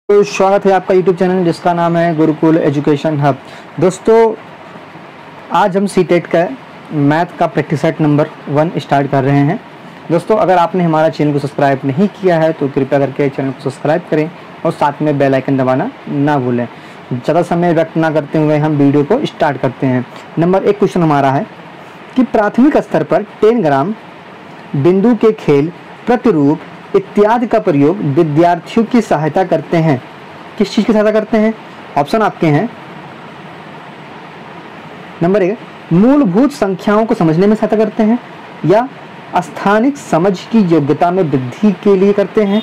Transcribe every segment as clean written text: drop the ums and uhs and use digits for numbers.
तो स्वागत है आपका YouTube चैनल जिसका नाम है गुरुकुल एजुकेशन हब। दोस्तों आज हम सीटेट का मैथ का प्रैक्टिस सेट नंबर 1 स्टार्ट कर रहे हैं। दोस्तों अगर आपने हमारा चैनल को सब्सक्राइब नहीं किया है तो कृपया करके चैनल को सब्सक्राइब करें और साथ में बेल आइकन दबाना ना भूलें। ज़्यादा समय व्यक्त ना करते हुए हम वीडियो को स्टार्ट करते हैं। नंबर 1 क्वेश्चन हमारा है कि प्राथमिक स्तर पर 10 ग्राम बिंदु के खेल, प्रतिरूप इत्यादि का प्रयोग विद्यार्थियों की सहायता करते हैं। किस चीज़ की सहायता करते हैं? ऑप्शन आपके हैं। नंबर 1 मूलभूत संख्याओं को समझने में सहायता करते हैं, या स्थानिक समझ की योग्यता में वृद्धि के लिए करते हैं,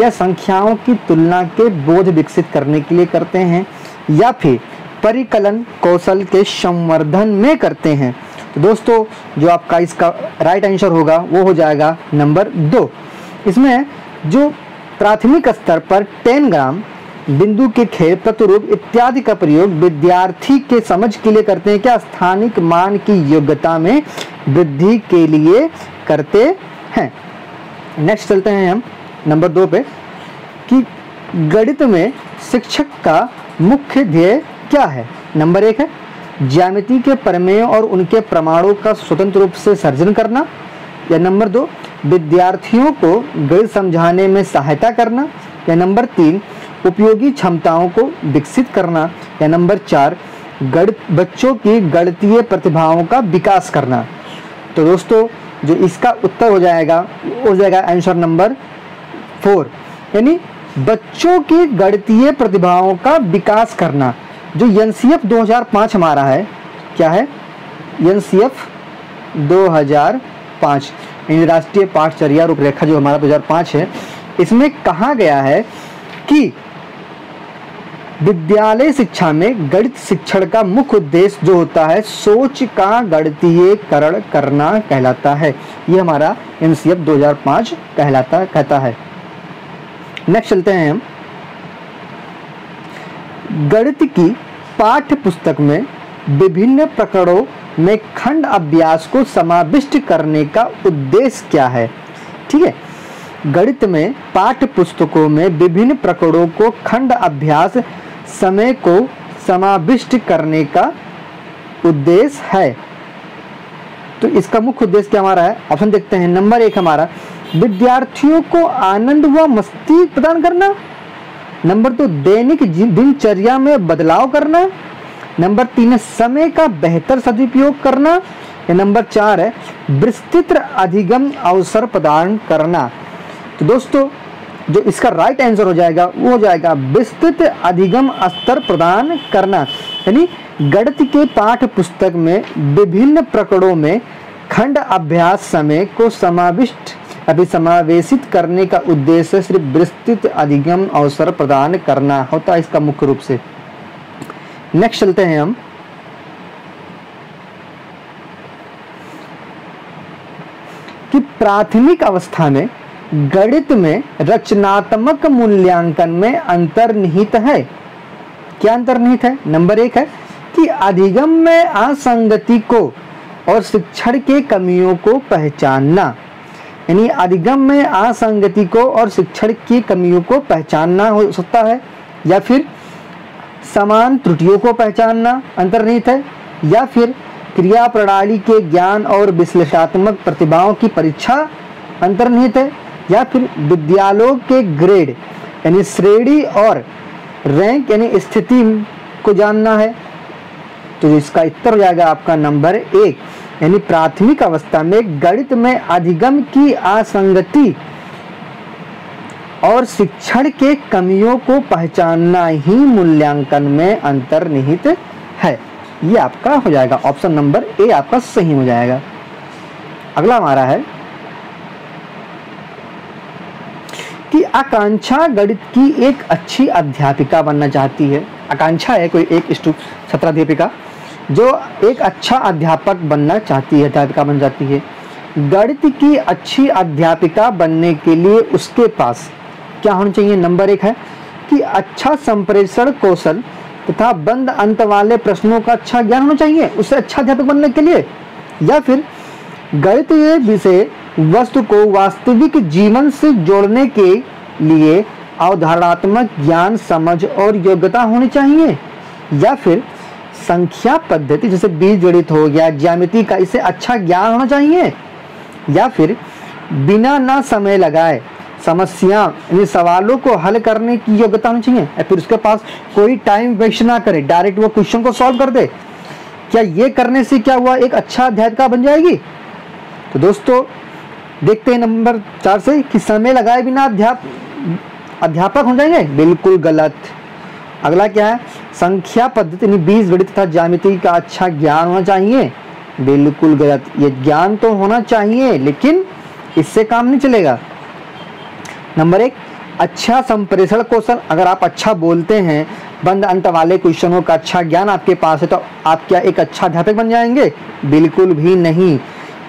या संख्याओं की तुलना के बोध विकसित करने के लिए करते हैं, या फिर परिकलन कौशल के संवर्धन में करते हैं। तो दोस्तों जो आपका इसका राइट आंसर होगा वो हो जाएगा नंबर 2। इसमें जो प्राथमिक स्तर पर 10 ग्राम बिंदु के खेल, प्रतिरूप इत्यादि का प्रयोग विद्यार्थी के समझ के लिए करते हैं, क्या स्थानिक मान की योग्यता में वृद्धि के लिए करते हैं। नेक्स्ट चलते हैं हम नंबर 2 पे कि गणित में शिक्षक का मुख्य ध्येय क्या है। नंबर 1 है ज्यामिति के प्रमेय और उनके प्रमाणों का स्वतंत्र रूप से सर्जन करना, या नंबर 2 विद्यार्थियों को गणित समझाने में सहायता करना, या नंबर 3 उपयोगी क्षमताओं को विकसित करना, या नंबर 4 बच्चों की गणितीय प्रतिभाओं का विकास करना। तो दोस्तों जो इसका उत्तर हो जाएगा वो हो जाएगा आंसर नंबर 4, यानी बच्चों की गणितीय प्रतिभाओं का विकास करना। जो एनसीएफ 2005 हमारा है, क्या है एनसीएफ 2005 यानी राष्ट्रीय पाठचर्या रूपरेखा जो हमारा 2005 है, इसमें कहा गया है कि विद्यालय शिक्षा में गणित शिक्षण का मुख्य उद्देश्य जो होता है सोच का गणितीयकरण करना कहलाता है। ये हमारा एनसीएफ 2005 कहता है। नेक्स्ट चलते हैं हम गणित की पाठ्य पुस्तक में विभिन्न प्रकरणों में खंड अभ्यास को समाविष्ट करने का उद्देश्य क्या है। ठीक है, गणित में पाठ्य पुस्तकों में विभिन्न प्रकरणों को खंड अभ्यास समय को समाविष्ट करने का उद्देश्य है। तो इसका मुख्य उद्देश्य क्या हमारा है? ऑप्शन देखते हैं। नंबर 1 हमारा विद्यार्थियों को आनंद व मस्ती प्रदान करना, नंबर 2 दैनिक दिनचर्या में बदलाव करना, नंबर 3 है समय का बेहतर सदुपयोग करना, या नंबर 4 है विस्तृत अधिगम अवसर प्रदान करना। तो दोस्तों जो इसका राइट आंसर हो जाएगा वो हो जाएगा विस्तृत अधिगम स्तर प्रदान करना, यानी गणित के पाठ्य पुस्तक में विभिन्न प्रकरणों में खंड अभ्यास समय को समावेशित करने का उद्देश्य सिर्फ विस्तृत अधिगम अवसर प्रदान करना होता है इसका मुख्य रूप से। नेक्स्ट चलते हैं हम कि प्राथमिक अवस्था में गणित में रचनात्मक मूल्यांकन में अंतर्निहित है। क्या अंतर्निहित है? नंबर 1 है कि अधिगम में असंगति को और शिक्षण के कमियों को पहचानना, यानी अधिगम में असंगति को और शिक्षण की कमियों को पहचानना हो सकता है, या फिर समान त्रुटियों को पहचानना अंतर्निहित है, या फिर क्रिया प्रणाली के ज्ञान और विश्लेषणात्मक प्रतिभाओं की परीक्षा अंतर्निहित है, या फिर विद्यालयों के ग्रेड यानी श्रेणी और रैंक यानी स्थिति को जानना है। तो इसका उत्तर हो जाएगा आपका नंबर 1, यानी प्राथमिक अवस्था में गणित में अधिगम की असंगति और शिक्षण के कमियों को पहचानना ही मूल्यांकन में अंतर्निहित है। ये आपका हो जाएगा ऑप्शन नंबर ए आपका सही हो जाएगा। अगला हमारा है कि आकांक्षा गणित की एक अच्छी अध्यापिका बनना चाहती है। आकांक्षा है कोई एक छात्रा अध्यापिका जो एक अच्छा अध्यापक बनना चाहती है, अध्यापिका बन जाती है। गणित की अच्छी अध्यापिका बनने के लिए उसके पास क्या होना चाहिए? नंबर 1 है कि अच्छा संप्रेषण कौशल तथा बंद अंत वाले प्रश्नों का अच्छा ज्ञान होना चाहिए उसे अच्छा अध्यापक बनने के लिए, या फिर गणितीय विषय वस्तु को वास्तविक जीवन से जोड़ने के लिए अवधारणात्मक ज्ञान, समझ और योग्यता होनी चाहिए, या फिर संख्या पद्धति जैसे बीजगणित हो गया, ज्यामिति का इसे अच्छा ज्ञान होना चाहिए, या फिर बिना ना समय लगाए समस्या यानी सवालों को हल करने की योग्यता होनी चाहिए, या फिर उसके पास कोई टाइम वेस्ट ना करे, डायरेक्ट वो क्वेश्चन को सॉल्व कर दे। क्या ये करने से क्या हुआ, एक अच्छा अध्यापक बन जाएगी? तो दोस्तों देखते हैं नंबर 4 से कि समय लगाए बिना अध्यापक हो जाएंगे, बिल्कुल गलत। अगला क्या है, संख्या पद्धति यानी बीजगणित तथा ज्यामिति का अच्छा ज्ञान होना चाहिए, बिल्कुल गलत। ये ज्ञान तो होना चाहिए लेकिन इससे काम नहीं चलेगा। नंबर 1, अच्छा संप्रेषण कौशल, अगर आप अच्छा बोलते हैं, बंद अंत वाले क्वेश्चनों का अच्छा ज्ञान आपके पास है, तो आप क्या एक अच्छा अध्यापक बन जाएंगे? बिल्कुल भी नहीं।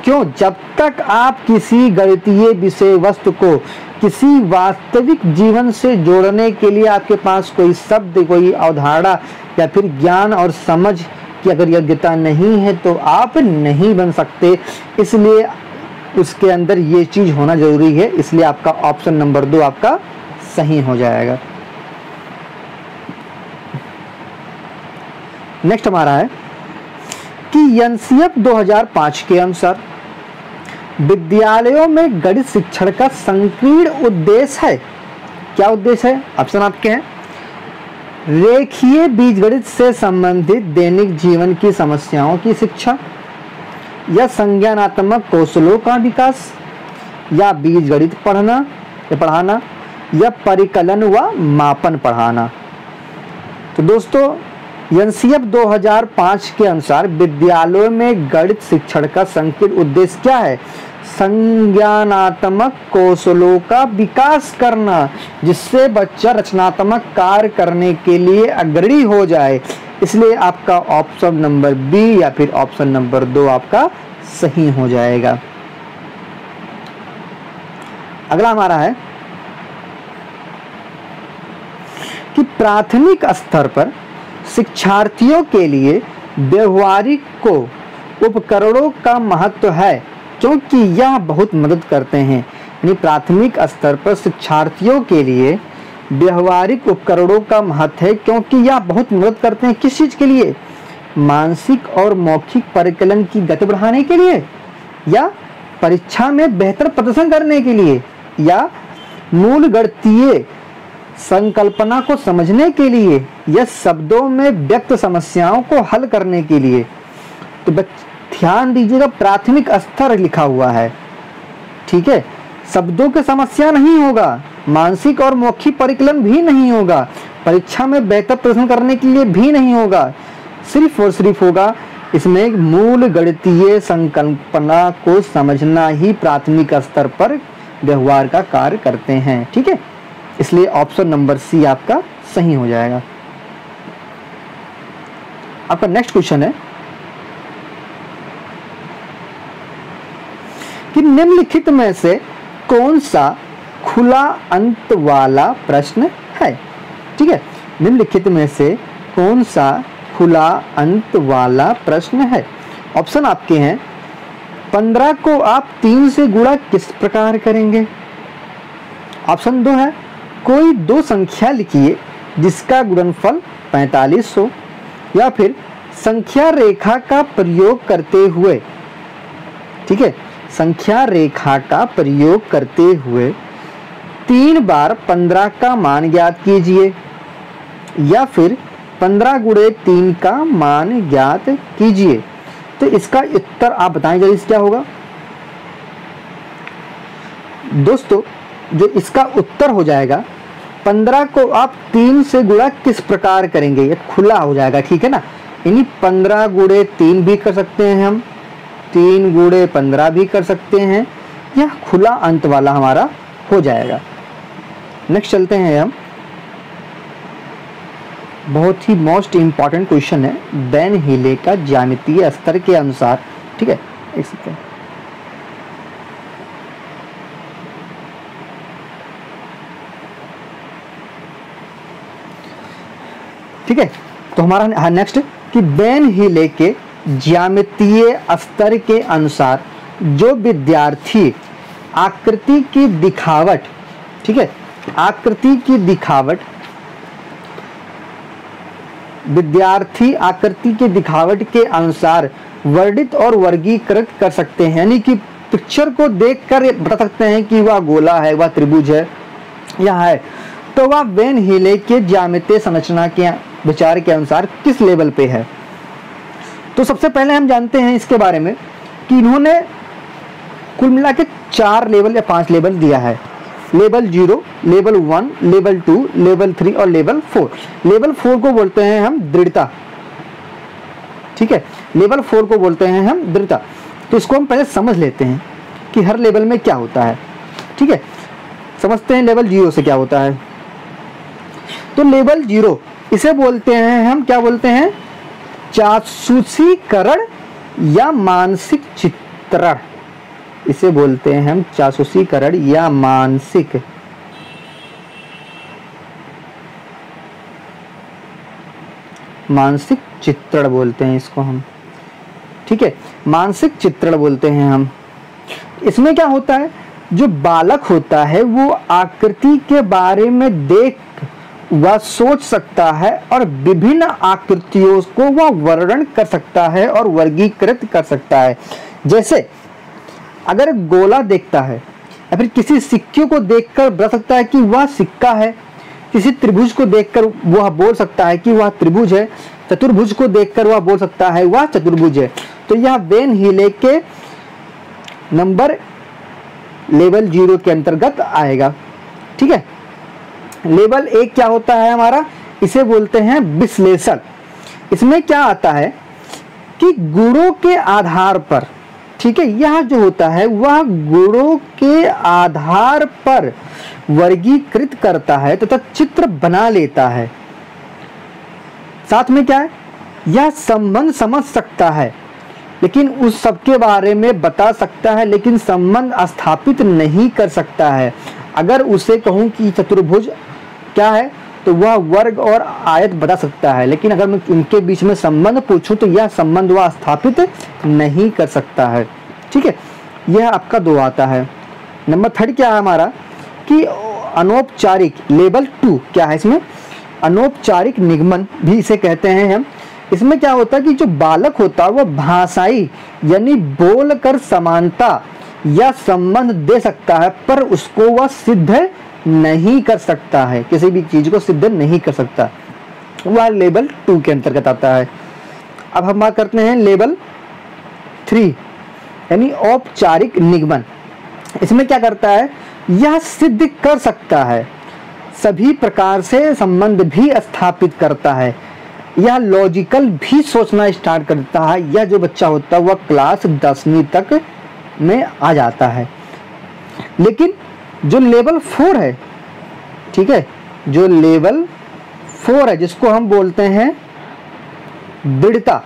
क्यों? जब तक आप किसी गणितीय विषय वस्तु को किसी वास्तविक जीवन से जोड़ने के लिए आपके पास कोई शब्द, कोई अवधारणा या फिर ज्ञान और समझ की अगर योग्यता नहीं है तो आप नहीं बन सकते। इसलिए उसके अंदर ये चीज होना जरूरी है, इसलिए आपका ऑप्शन नंबर 2 आपका सही हो जाएगा। नेक्स्ट हमारा है कि एनसीएफ 2005 के अनुसार विद्यालयों में गणित शिक्षण का संकीर्ण उद्देश्य है। क्या उद्देश्य है? ऑप्शन आपके हैं, रेखीय बीजगणित से संबंधित दैनिक जीवन की समस्याओं की शिक्षा, या संज्ञानात्मक कौशलों का विकास, या बीजगणित पढ़ाना, या परिकलन व मापन पढ़ाना। तो दोस्तों एनसीएफ 2005 के अनुसार विद्यालयों में गणित शिक्षण का संकीर्ण उद्देश्य क्या है? संज्ञानात्मक कौशलों का विकास करना, जिससे बच्चा रचनात्मक कार्य करने के लिए अग्रणी हो जाए। इसलिए आपका ऑप्शन नंबर बी या फिर ऑप्शन नंबर 2 आपका सही हो जाएगा। अगला हमारा है कि प्राथमिक स्तर पर शिक्षार्थियों के लिए व्यवहारिक को उपकरणों का महत्व है, क्योंकि यह बहुत मदद करते हैं। यानी प्राथमिक स्तर पर शिक्षार्थियों के लिए व्यवहारिक उपकरणों का महत्व है, क्योंकि यह बहुत मदद करते हैं। किस चीज के लिए? मानसिक और मौखिक परिकलन की गति बढ़ाने के लिए, या परीक्षा में बेहतर प्रदर्शन करने के लिए, या मूल गणितीय संकल्पना को समझने के लिए, या शब्दों में व्यक्त समस्याओं को हल करने के लिए। तो ध्यान दीजिएगा, प्राथमिक स्तर लिखा हुआ है, ठीक है। शब्दों की समस्या नहीं होगा, मानसिक और मौखिक परिकलन भी नहीं होगा, परीक्षा में बेहतर प्रदर्शन करने के लिए भी नहीं होगा, सिर्फ और सिर्फ होगा इसमें मूल गणितीय संकल्पना को समझना ही प्राथमिक स्तर पर व्यवहार का कार्य करते हैं, ठीक है। इसलिए ऑप्शन नंबर सी आपका सही हो जाएगा। आपका नेक्स्ट क्वेश्चन है कि निम्नलिखित में से कौन सा खुला अंत वाला प्रश्न है, ठीक है। निम्नलिखित में से कौन सा खुला अंत वाला प्रश्न है? ऑप्शन आपके हैं, 15 को आप 3 से गुणा किस प्रकार करेंगे? ऑप्शन 2 है, कोई 2 संख्या लिखिए जिसका गुणनफल 45 हो, या फिर संख्या रेखा का प्रयोग करते हुए, ठीक है, संख्या रेखा का प्रयोग करते हुए 3 बार 15 का मान ज्ञात कीजिए, या फिर 15 गुणे 3 का मान ज्ञात कीजिए। तो इसका उत्तर आप बताएं जल्दी से क्या होगा दोस्तों। जो इसका उत्तर हो जाएगा, 15 को आप 3 से गुणा किस प्रकार करेंगे, ये खुला हो जाएगा, ठीक है ना। यानी 15 गुणे 3 भी कर सकते हैं हम, 3 गुणे 15 भी कर सकते हैं, यह खुला अंत वाला हमारा हो जाएगा। नेक्स्ट चलते हैं हम, बहुत ही मोस्ट इंपॉर्टेंट क्वेश्चन है, बेन हीले का ज्यामितीय स्तर के अनुसार, ठीक है। एक सेकंड, ठीक है। तो हमारा नेक्स्ट कि बेन हीले के ज्यामितीय स्तर के अनुसार जो विद्यार्थी आकृति की दिखावट, ठीक है, आकृति की दिखावट, विद्यार्थी आकृति के दिखावट के अनुसार वर्णित और वर्गीकृत कर सकते हैं, यानी कि पिक्चर को देखकर बता सकते हैं कि वह गोला है, वह त्रिभुज है या है, तो वह वेन हीले के ज्यामितीय संरचना के विचार के अनुसार किस लेवल पे है। तो सबसे पहले हम जानते हैं इसके बारे में कि इन्होंने कुल मिला के 4 लेवल या 5 लेवल दिया है। लेवल 0, लेवल 1, लेवल 2, लेवल 3 और लेवल 4। लेवल 4 को बोलते हैं हम दृढ़ता, ठीक है, लेवल 4 को बोलते हैं हम दृढ़ता। तो इसको हम पहले समझ लेते हैं कि हर लेवल में क्या होता है, ठीक है। समझते हैं लेवल 0 से क्या होता है। तो लेवल 0 इसे बोलते हैं हम, क्या बोलते हैं, जासूसीकरण या मानसिक चित्रण। इसे बोलते हैं हम जासूसीकरण या मानसिक चित्रण बोलते हैं इसको हम, ठीक है, मानसिक चित्रण बोलते हैं हम। इसमें क्या होता है, जो बालक होता है वो आकृति के बारे में देख वह सोच सकता है और विभिन्न आकृतियों को वह वर्णन कर सकता है और वर्गीकृत कर सकता है। जैसे अगर गोला देखता है या फिर किसी सिक्के को देखकर बता सकता है कि वह सिक्का है, किसी त्रिभुज को देखकर वह बोल सकता है कि वह त्रिभुज है, चतुर्भुज को देखकर वह बोल सकता है वह चतुर्भुज है। तो यह वेन हीले के नंबर लेवल 0 के अंतर्गत आएगा, ठीक है। लेवल 1 क्या होता है हमारा, इसे बोलते हैं विश्लेषण। इसमें क्या आता है कि गुणों के आधार पर, ठीक है, यह जो होता है वह गुणों के आधार पर वर्गीकृत करता है तथा चित्र बना लेता है। साथ में क्या है, यह संबंध समझ सकता है, लेकिन उस सब के बारे में बता सकता है, लेकिन संबंध स्थापित नहीं कर सकता है। अगर उसे कहूं कि चतुर्भुज क्या है तो वह वर्ग और आयत बता सकता है, लेकिन अगर मैं इनके बीच में संबंध पूछूं तो यह संबंध वह स्थापित नहीं कर सकता है, ठीक है। यह आपका 2 आता है। नंबर 3 क्या है हमारा कि अनौपचारिक, लेवल 2 क्या है, इसमें अनौपचारिक निगमन भी इसे कहते हैं हम। इसमें क्या होता है कि जो बालक होता है वह भाषाई यानी बोलकर समानता या संबंध दे सकता है, पर उसको वह सिद्ध नहीं कर सकता है, किसी भी चीज को सिद्ध नहीं कर सकता, वह लेवल 2 के अंतर्गत आता है। अब हम बात करते हैं लेवल 3 यानी औपचारिक निगमन। इसमें क्या करता है, यह सिद्ध कर सकता है, सभी प्रकार से संबंध भी स्थापित करता है, यह लॉजिकल भी सोचना स्टार्ट करता है। यह जो बच्चा होता है वह क्लास 10वीं तक में आ जाता है। लेकिन जो लेवल 4 है, ठीक है, जो लेवल 4 है जिसको हम बोलते हैं दृढ़ता,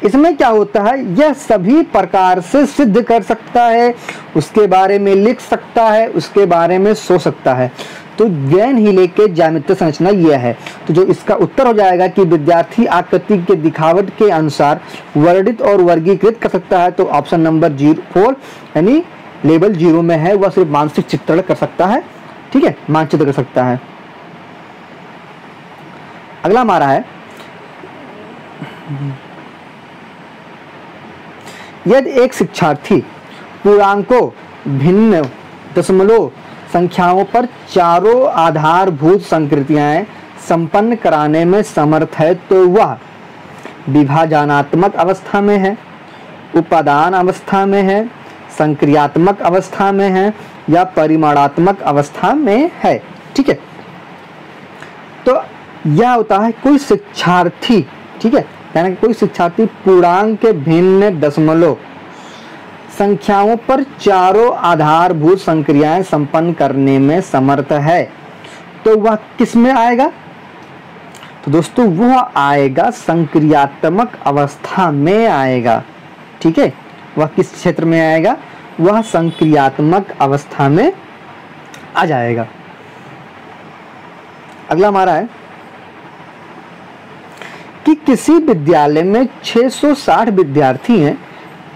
इसमें क्या होता है, यह सभी प्रकार से सिद्ध कर सकता है, उसके बारे में लिख सकता है, उसके बारे में सोच सकता है। तो वेन हीले के ज्यामितीय संरचना यह है। तो जो इसका उत्तर हो जाएगा कि विद्यार्थी आकृति के दिखावट के अनुसार वर्णित और वर्गीकृत कर सकता है, तो ऑप्शन नंबर 4 यानी लेवल 0 में है, वह सिर्फ मानसिक चित्रण कर सकता है, ठीक है, मानचित्र कर सकता है। अगला हमारा है, यदि एक शिक्षार्थी पूर्णांकों, भिन्न, दशमलव संख्याओं पर चारों आधारभूत संकृतियां संपन्न कराने में समर्थ है, तो वह विभाजनात्मक अवस्था में है, उपादान अवस्था में है, संक्रियात्मक अवस्था में है या परिमाणात्मक अवस्था में है, ठीक है। तो यह होता है कोई शिक्षार्थी, ठीक है, यानी कोई शिक्षार्थी पूर्णांक के भिन्न दशमलव संख्याओं पर चारों आधारभूत संक्रियाएं संपन्न करने में समर्थ है, तो वह किस में आएगा, तो दोस्तों वह आएगा संक्रियात्मक अवस्था में आएगा, ठीक है। वह किस क्षेत्र में आएगा, वह संक्रियात्मक अवस्था में आ जाएगा। अगला हमारा है कि किसी विद्यालय में 660 विद्यार्थी हैं,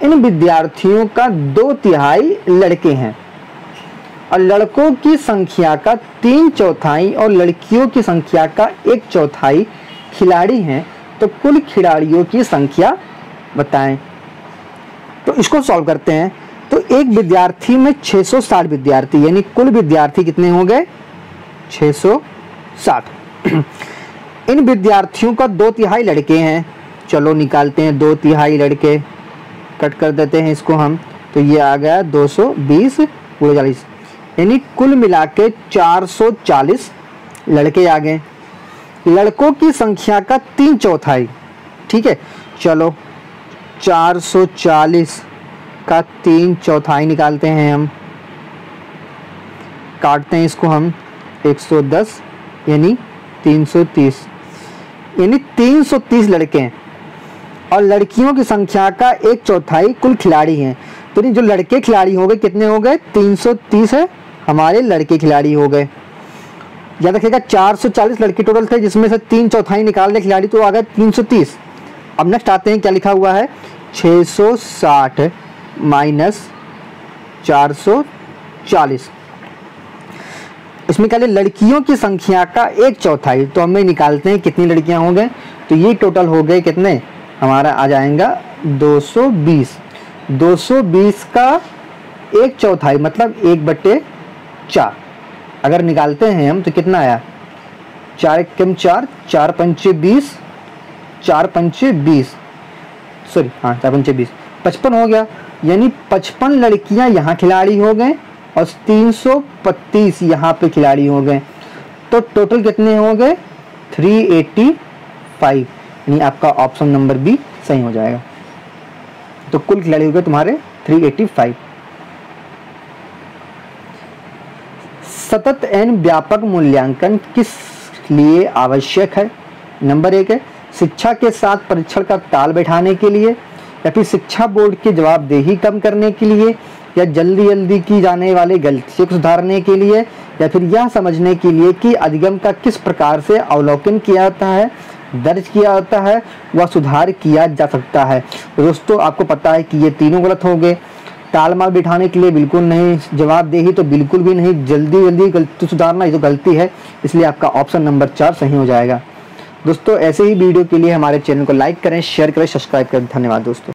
इन विद्यार्थियों का 2/3 लड़के हैं। और लड़कों की संख्या का 3/4 और लड़कियों की संख्या का 1/4 खिलाड़ी हैं, तो कुल खिलाड़ियों की संख्या बताएं। तो इसको सॉल्व करते हैं। तो एक विद्यार्थी में 660 विद्यार्थी, यानी कुल विद्यार्थी कितने हो गए? 660। इन विद्यार्थियों का 2/3 लड़के हैं। चलो निकालते हैं 2/3 लड़के, कट कर देते हैं इसको हम, तो ये आ गया 220 पूरे 40, यानी कुल मिला के 440 लड़के आ गए। लड़कों की संख्या का 3/4, ठीक है। चलो 440 का 3/4 निकालते हैं हम, काटते हैं इसको हम, 110 यानी 330, यानी 330 लड़के हैं और लड़कियों की संख्या का 1/4 कुल खिलाड़ी हैं। तो जो लड़के खिलाड़ी हो गए कितने हो गए? 330 है हमारे लड़के खिलाड़ी हो गए। याद रखिएगा 440 लड़के टोटल थे, जिसमें से 3/4 निकाल ले खिलाड़ी, तो आ गए 330। अब नेक्स्ट आते हैं, क्या लिखा हुआ है? 660 माइनस 440, इसमें क्या ले? लड़कियों की संख्या का 1/4, तो हमें निकालते हैं कितनी लड़कियां हो गए। तो ये टोटल हो गए कितने? हमारा आ जाएगा 220। 220 का 1/4 मतलब 1/4। अगर निकालते हैं हम तो कितना आया? 4 एकम 4, 4 पंचे 20, 4 पंचे 20, सॉरी हाँ 4 पंचे 20, 55 हो गया। यानी 55 लड़कियां यहाँ खिलाड़ी हो गए और 335 यहाँ पे खिलाड़ी हो गए। तो टोटल कितने हो गए? 385, यानी आपका ऑप्शन नंबर बी सही हो जाएगा। तो कुल खिलाड़ी हो गए तुम्हारे 385। सतत एन व्यापक मूल्यांकन किस लिए आवश्यक है? नंबर 1 है शिक्षा के साथ परीक्षण का ताल बैठाने के लिए, या फिर शिक्षा बोर्ड की जवाबदेही कम करने के लिए, या जल्दी जल्दी की जाने वाली गलतियों को सुधारने के लिए, या फिर यह समझने के लिए कि अधिगम का किस प्रकार से अवलोकन किया जाता है, दर्ज किया जाता है, वह सुधार किया जा सकता है। दोस्तों आपको पता है कि ये तीनों गलत हो गए। तालमाल बिठाने के लिए बिल्कुल नहीं, जवाबदेही तो बिल्कुल भी नहीं, जल्दी जल्दी गलती सुधारना ये तो गलती है, इसलिए आपका ऑप्शन नंबर 4 सही हो जाएगा। दोस्तों ऐसे ही वीडियो के लिए हमारे चैनल को लाइक करें, शेयर करें, सब्सक्राइब करें। धन्यवाद दोस्तों।